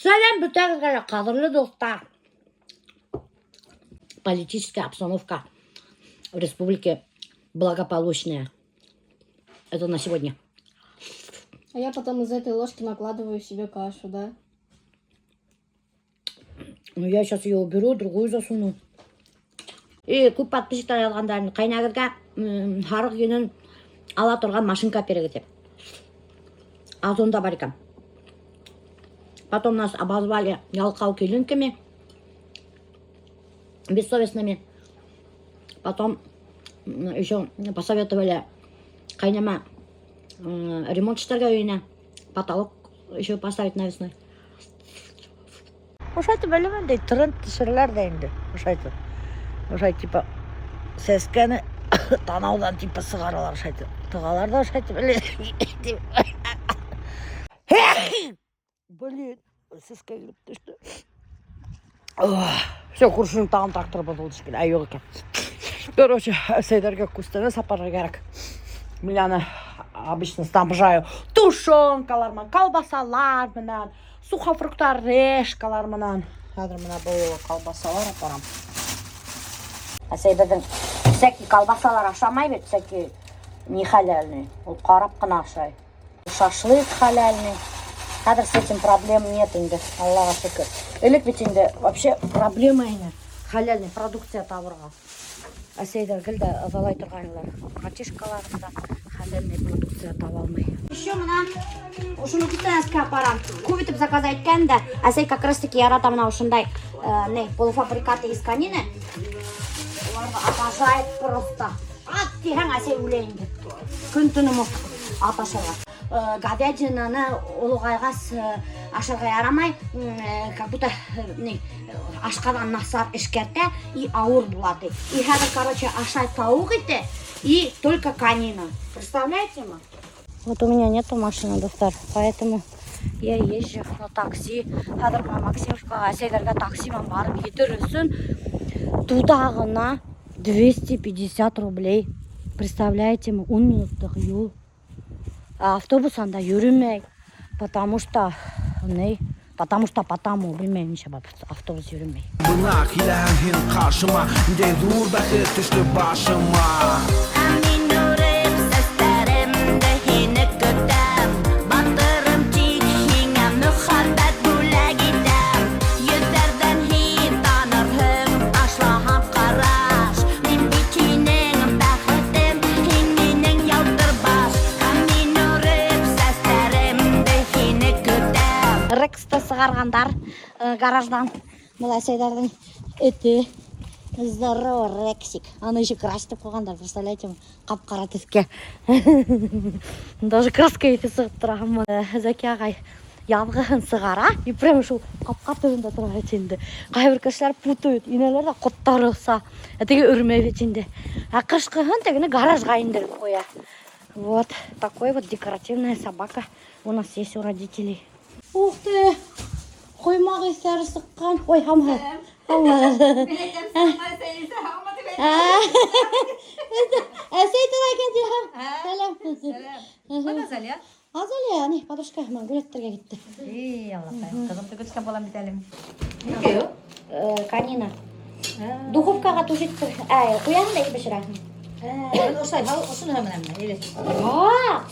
Сәлем бүтәгізге қадірлі достар. Политическая обстановка в республике благополучная. Это на сегодня. А я потом из этой ложки накладываю себе кашу, да? Ну, я сейчас ее уберу, другую засуну. И көп подписчиктер алғандарын қайнағырға харық үйінен ала тұрған машинка керек деп. Озонда бар екен. Потом нас обозвали ялқау келінками, бессовестными. Потом еще посоветовали қайнама ремонтчиктарға үйіне потолок еще поставить навесной. Ушайды білімін дейді, тренд түсірілер дейінді. Ушайды типа сескені танаудан типа сығаралар ушайды. Тұғалар да ушайды біледі. Блин, сеске келіп түсті. Все, құршының тағын трактор бұзылды шекел, айық екен. Короче, сейдерге күстені сапарға керек. Мен обычно снабжаю тушенкалармен, колбасалар менен, сухофруктар, решкалар менен. Қазір мына бұл колбасалар апарам. Сейдердің всякий колбасалар ашамай бет, всякий не халяльный. Ол қарап қына ашай. Шашлык халяльный. Қазір с этим проблем нет инде, Аллаға шүкір. Элек ведь инде вообще проблема инде халяльный продукция табырға. Сейдер гілді азалай тұрғанылар. Катишкаларында халяльный продукция таба алмай. Еще мына ушыны китайский аппарат. Көп етіп заказать еткенде, әсей как раз таки ярата мына ушындай полуфабрикаты из конины. Оларды аташайып просто. Ат деген әсей өлейінді. Күн түні аташайға. Говядинаны улугайгас ашырга ярамай, как будто ашкадан насар эшкерте и ауыр булады. И хәзер, короче, ашай таук ите и только конина. Представляете ма? Вот у меня нету машины, достар, поэтому я езжу на такси. Хәзер Максимовкага, Сейдерге таксимен барып йедерсин. Тудагына 250 рублей. Представляете ма? 10 минуттық юл. Автобус анда йөрмәй, потому bilmem ничә автобус йөрмәй. Бына киләһең каршыма, дә зур бәхет төште башыма. Рексті сығарғандар гараждан. Бұл Сейдердің эти. Здорово, Рексик. Аны еще краситіп қойғандар, представляете, қап-қара түске. Даже краска еті сығып тұрағым. Зәке ағай янғығын сығара, и прям шул қапқа түрінде тұрға етенді. Қайбір кішілер путают, инелер де қоттары ұқса, әтеге үрмей етенді. Қышқығын тегіне гаражға индіріп қоя. Вот такой вот декоративная собака у нас есть у родителей. Ух ты! Қоймақ естері сыққан. Ой, хамға. Әсей тұр әкен дейхам. Сәлем. Қойма Азалия? Азалия, не, подушка, мен гүлеттерге кетті. Ей, Аллахай, қызымды көтіскен болам бітәлім. Неге ө? Канина. Духовкаға тужит тұр. Қояғын да ебешірәсің. Осылай, осыны өмінемін, елес.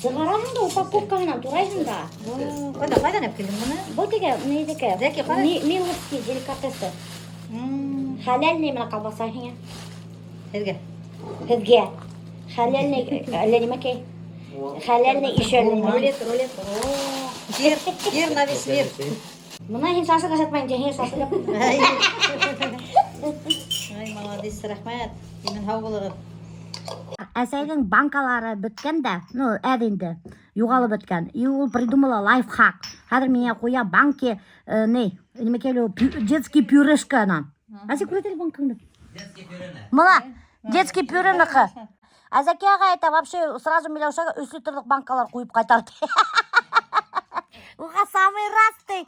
Сығарасын да упаковкағынан турайсын да. Қайдан әп келдің мұны? Бұл теге, нейдеке? Зәке, қалай? Миловский деликатесы. Халяльный мына колбаса хиңе. Әдге? Хізге. Халяльный, әлемекей. Халяльный ишерлный. Рулет. Жер на весь мир. Мұна хин шашыға жатмайын, хин шашыға. Ай, молодец, рахмет. Емен хау болығыр. Әсәйдің банкалары біткен де, әдінді, юғалы біткен. И ол придумала лайфхак. Хәдір мене қоя банки, детский пюрешканы. Әсәй көретел банкыңды? Детский пюрене. Мұна, детский пюреніқы. Әзәке аға это вообще сразу миллиошаға 3 литрлық банкалар қойып қайтарды. Уға самый раз ты.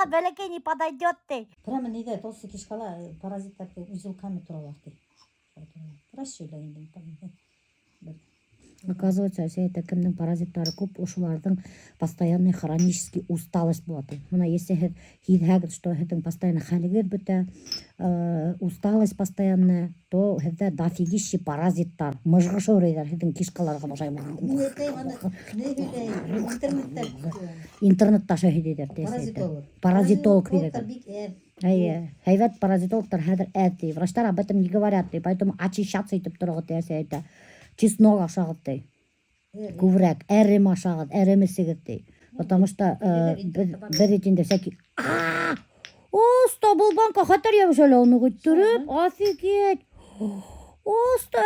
Бәлекей не подойдет ты. Прямо нейде, толсы кишкала паразиттарды узелками тұралар ты. Расширда енді. Оказывается, это кімнің паразиттары көп, ошылардың постоянный хронический усталость болады. Мына если хидхагет, что это постоянно халигет біті, усталость постоянная, то это дофигища паразиттар, мыжғыш өрейдер, это кишкаларға башаймы. Интернетта шахидедер. Паразитолог видер. Хайват паразитологтар хәдер әти. Врачтар об этом не говорят, поэтому очищаться итеп торгы это. Чеснок ашагыт дей. Күбрәк әрем ашагыт, әремесегет дей. Потому что бер итинде всякий Оста бұл банка хатар ябыш әле оны көттүрүп, офигеть. Оста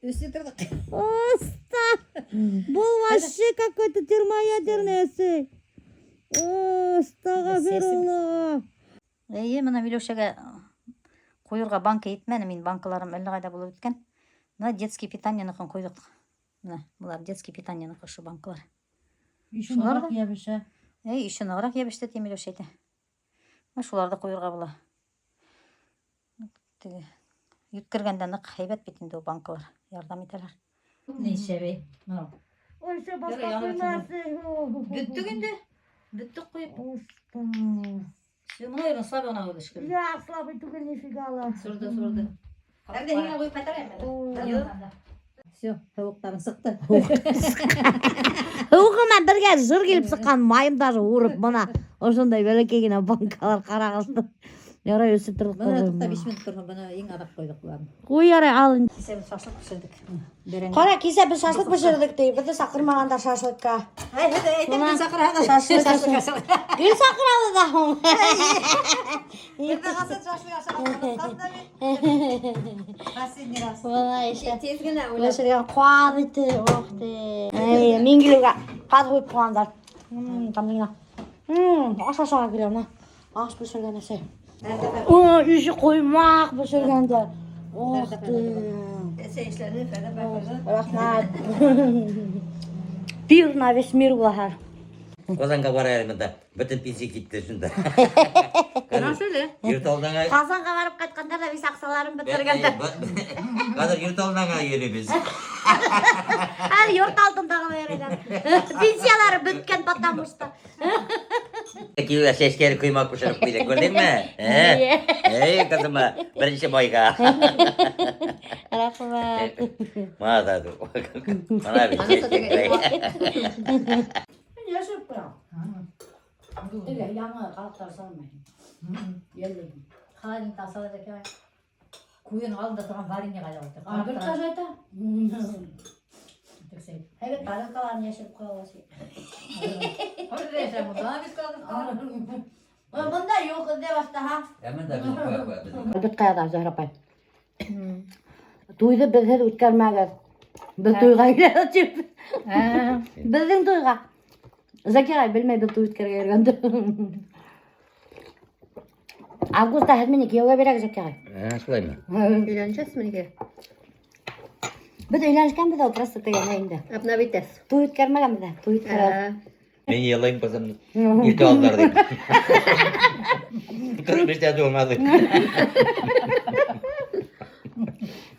Өсі тұрдық. Оста. Бұл вообще какой-то термоядерный эссе. Астағфирулла. Мына Милешеге қойырға банка етмәні, мен банкаларым әлі қайда болып өткен. Мына детский питаниянықын қойдық. Мына, бұлар детский питаниянық ұшы банкалар. Үйшін орақ ебіші. Үйшін орақ ебішті те Милеш еді. Шуларды қойырға бұла. Юткіргенден қайбет бетінде банкалар. Ярдам етелер. Нейше бей. Ойша басқа қоймасы. Бүттігінде? Бүттік қойып. Мына ерін слабый ona oldu şükür. Ya слабый түгел нифигала. Сұрды. Әрде хиңа қойып қайтарайын мен. Все, тауықтарын сықты. Уғыма бірге жыр келіп сыққан майым даже урып мына ошондай бәлекегіне банкалар қарағылды. Ярай өсіп тұрдық Бұны қойып. тұқта 5 минут тұрған, бұны ең адақ қойдық бұларын. Қой ярай алын. Кесе біз шашлық пішірдік. Қара кесе біз шашлық пішірдік дей. Бізді сақырмағандар шашлыққа. Әйтіп сақырады. Шашлық. Гүл сақырады да. Енді қасет шашлық ашалықта мен. Последний раз. Вала еще. Тезгіні ойлап. Өшірген қуабеті. Оқты. Мен келуге қаз қойып қуандар. Тамдыңына. Аш-ашаға келем. Аш пішірген әсей. Үйші қоймақ пішіргенді. Оқты. Сейшілері фәді бәкірді. Рахмат. Пир на весь мир бұлағар. Қазанға барайымында бүтін пенсия кетті шында. Насылы? Ерталдаңа... Қазанға барып қайтқандар да бес ақсаларын бітіргенді. Қазір ерталдаңа ереміз. Әлі йорт алдындағы берген. Пенсиялары біткен потому что. Кеуі шешкері құймақ пұшырып қойды, көрдің ме? Қызыма, бірінші бойға. Рахмат. Мазады. Мана бір шешкері. Yaşıp bırak. Evet, yanına kalıplar salmayın. Yerleyin. Қалайдың тасалады екен. Күйенің алдында тұрған варенье қайда отыр. Bir taş ayta. Evet, tarikalarını yaşıp koyuyorsun. Orada мұнда біз қалдық. Bunda yok de başta ha. Hemen de bir koya koya. Bir kayada Zahra Pay. Duydu biz hep ütkermeğe. Biz duyga gidiyoruz. Bizim duyga. Zakira'yı bilmey bir duyut kerge ergendi. Avgust'ta hezmini kiyoga berek Zakira'yı. Şulay mı? Үйленeceğiz mi ki? Biz uylanışken biz de oturası tegeneyinde. Обновитесь. Duyut kermegen bize. Duyut kerge. Ben yılayım kızım. İrtihallar değil. 45 tane olmadı.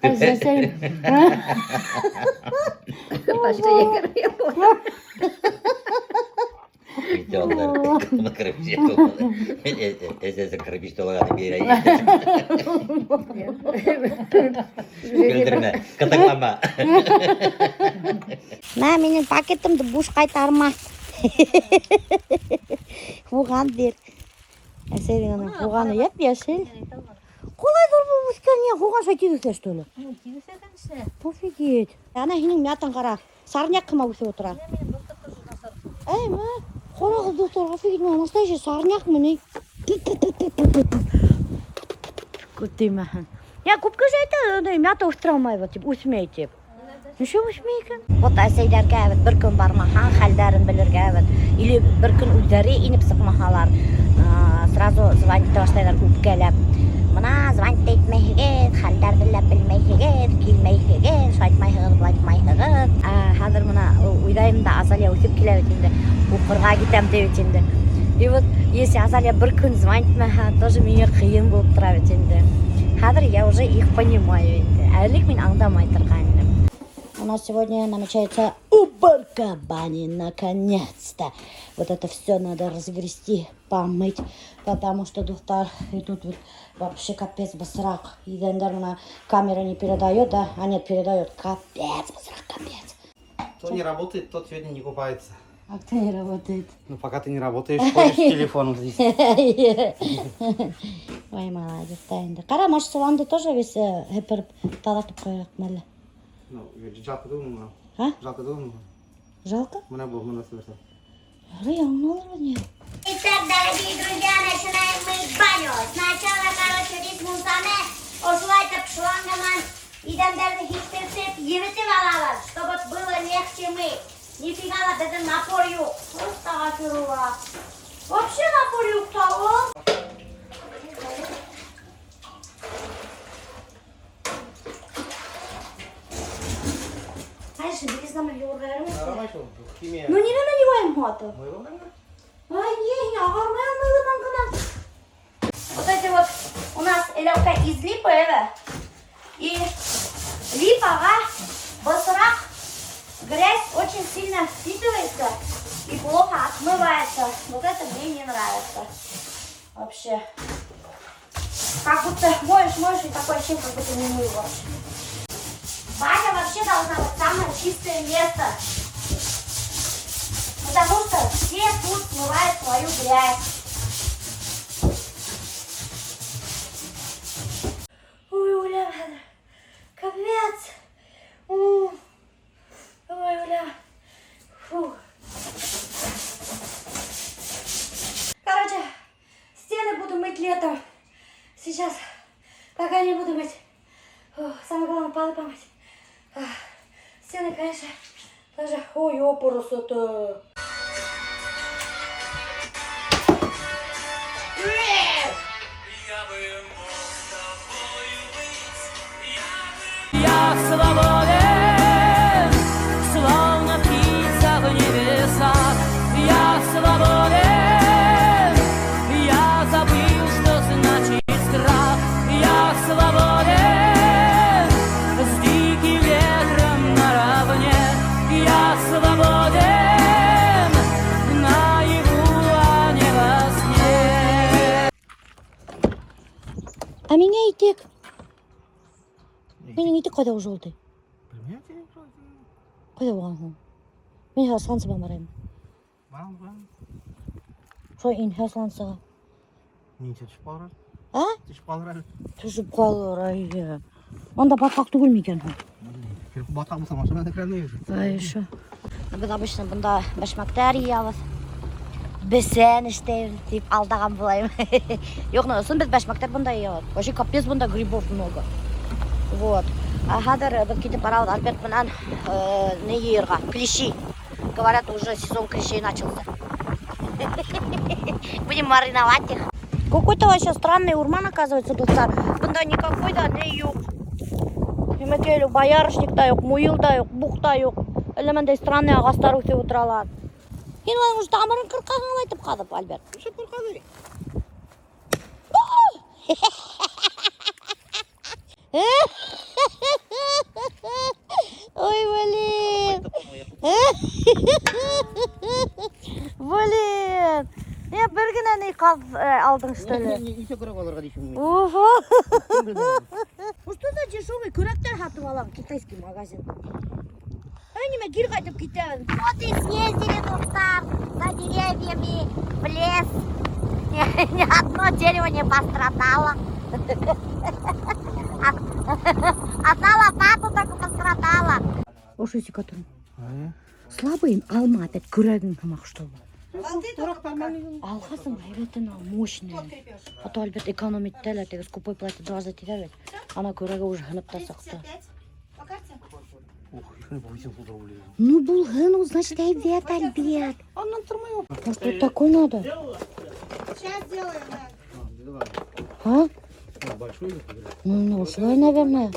Sen. Başka yıkarıyor. İrtihallar. Bunu kırıp şey olmadı. Esesi kırıp işte olamadı bir yere. Güldürme. Kıtıklama. Na benim paketimde boş kaytarma. Buğan der. Eserin ana buğanı yap yeşil. Kolay dur bu üstten ya buğan şöyle yüksek öyle. Офигеть. Ana hinim yatan kara. Sarnyak kıma bu otura. Ey mi? Kola doktor офигеть mi? Nastaşi sarnyak mı ne? Kuttimahan. Ya kupkuşayta mята устраивает тип усмейтип. Ничего усмейкен. Вот әсәйләргә әвет бер көн бармахан хәлдәрен белергә әвет. Или бер көн үздәре инеп сыкмаһалар. Сразу звонить башлайлар үпкәләп. Мына звонить итмәйһегез, хәлдәр белмәйһегез, килмәйһегез, шайтмайһегыз, булайтмайһегыз. Хәзер мына уйлайм да Азалия үтеп килә бит инде. Укырга китәм дип бит инде. И вот если Азалия бер көн звонить итмәһә, тоже миңа кыен булып тора бит инде. Хәзер я уже их понимаю инде. Әлек мин аңдамай торган идем. нас сегодня намечается уборка бани, наконец-то. Вот это все надо разгрести, помыть, потому что доктор и тут вот вообще капец басрак. И на камера не передает, да? А нет, передает. Капец, басрак, капец. Кто не работает, тот сегодня не купается. А кто не работает? Ну, пока ты не работаешь, ходишь с телефоном здесь. Ой, молодец, да. Қара, может, сыланды тоже весь гепер талатып қояйық, мәлі. Ну, жалко думаю. А? Жалко думаю. Жалко? Мына бұл, мына сверса. Реально, не. Итак, дорогие друзья, начинаем мыть баню. Сначала, здесь мусаме, ошлайтып шлангаман, идемдерді хиштепсеп, емітіп алалар, чтобы было легче мыть. Нифига біздің напор yok. Просто ғашыруға. Вообще напор yok того. Знаешь, белизна мы его Химия. Ну не наливаем хату. Мы его наливаем? Ай, не, агармай мылыман гына. Вот эти вот у нас элевка из липы, и липага, басрак, грязь очень сильно впитывается и плохо отмывается. Вот это мне не нравится. Вообще. Как будто моешь, и такое ощущение, как будто не мыл вообще. Баня вообще должна быть самое чистое место. Потому что все тут смывают свою грязь. Ой, Уля, капец. Ой, Уля. Фу. Короче, стены буду мыть летом. Сейчас пока не буду мыть. Фу, самое главное полы помыть. Стены, конечно, даже... Ой, опорос-то. Я свободен, словно птица в небесах. Я свободен, я забыл, что значит страх. Я свободен, с диким ветром наравне. Я свободен, наяву, а не во сне. А меня итек. Менің итек қайда жолды? Қайда болған ғой? Мен қазір станцияға барайын. Барам. Сол ин станцияға. Неше түсіп қалыр? А? Түсіп қалыр әлі. Түсіп қалыр, ай. Онда батқақ түгіл ме екен? Батқақ болса машинада кірмейді. Ай, еще. Біз обычно бұнда башмактар yiyoruz. Бесен іштейміз деп алдаған болайым. Жоқ, сосын біз башмактар бұнда yiyoruz. Вообще капец бұнда грибов много. Вот. А хадыр біз кетіп барауыз Альберт менен не ерға, клещи. Говорят, уже сезон клещей начался. Будем мариновать их. Какой-то вообще странный урман, оказывается, достар. Бында никакой да не yok. Емекейлі боярышник да yok, муил да yok, бух да yok. Әлемендей странный ағастар өте отыралады. Енді оның уже тамырын қырқағын айтып қадып, Альберт. Уже қырқады. Ой, блин. Блин. Я бір күні не алдың, что ли? Неше көрек алырға дейшім. Ого. Что за дешевый күректер сатып алам, китайский магазин. Неме кир қайтып кетемін. Вот и съездили, доктор, за деревьями в лес. Ни одно дерево не пострадало. Одна лопата только пострадала. Ошуйся, который. Слабый алма опять күрегін қамақ, что ли? Алғасың, айбетін ал, мощный. А то Альберт экономить тәлі, тегі скупой платит 2 за тебя, ана күреге уже ғынып та сақты. Ох, ихне по 800 рублей. Ну, был ғыну, значит, айбет, Альберт. Аннан тұрмай оп. Может, вот такой надо? Сейчас сделаем, А? Большой или? Ну, шлой, наверное.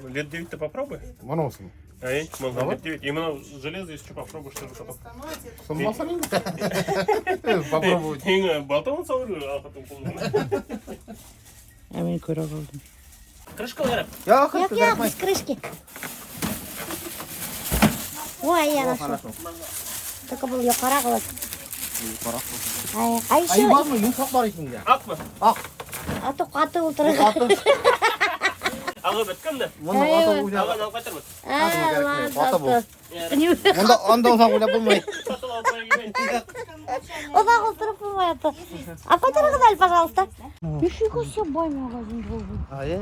Лет 9 попробуй. Моносом. А я не могу, лет 9. Именно железо, если что, попробуешь, тоже потом. Сомнался попробовать. Болтал целую, а потом полную. А мен күрек алдым. Крышка var. Yok, Yok, без крышки. Ой, я О, нашел. хорошо. Только был юқара қылады. Yukarı. А еще... Ayı var mı? Yumuşak var içinde. Ak mı? А то қаты отыр. Atı. Ağı bitkindi. Bunda atı uğrayalım. Ağı alып қайтармыз. Аты бұл. ладно. Onda uzak uğrayalım bulmayız. Сатып алып қоя келмейді. Ұзақ отырып болмайды. А қайтарғызал, пожалуйста. Нифига себе бай магазин болды. Ayı.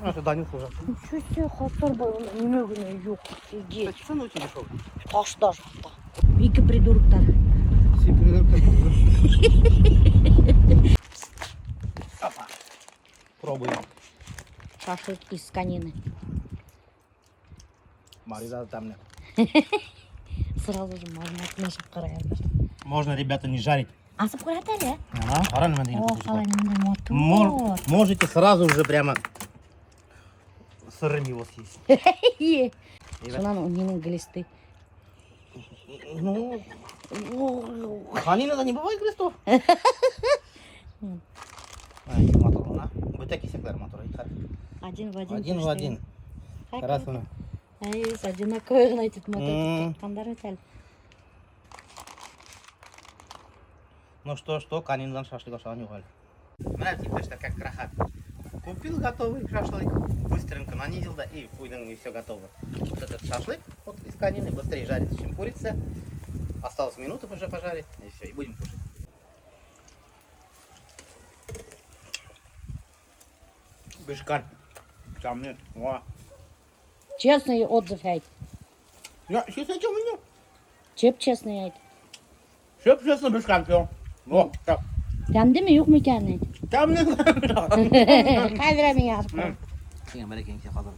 Nasıl Danil служат. Ничего себе, хаттар бар. Неме күні жоқ. Офигеть. Цену очень дешевый. Ташта жақта. Екі придурктар. Все придурки. Опа. Пробуем. Шашлык из конины. Маринад там нет. Сразу же маринадына шыққарай. Можно, ребята, не жарить. Асып көрәді әлі? Ага, правильно, Мадина? О, қалай мындай мотор. Можете сразу же прямо сырым его съесть. Шынан ненің глисты. Ну, Ханинада не бывает глистов. Моторына. Бүте кесеклер моторы. Один в один. Один в один. Раз оны. Ай, одинаковый ғана айтып мотор. Қандар өтәл. Ну что, Каниндан шашлык ашаған жоқ әлі. Мына типтештер как рахат. Купил готовый шашлык, быстренько нанизил, да, и пуйдем, и все готово. Вот этот шашлык вот из конины быстрее жарится, чем курица. Осталось минуту уже пожарить, и все, и будем кушать. Бешкан. Там нет. О. Честный отзыв айт. Я сейчас о чем идем? Чеп честный айт. Шеп честно бешкан пьем. О, так. Кәмді ме, юқ ме екен айт. Там нет. Қазір мен асып. Сен бәлекең се қалдырып.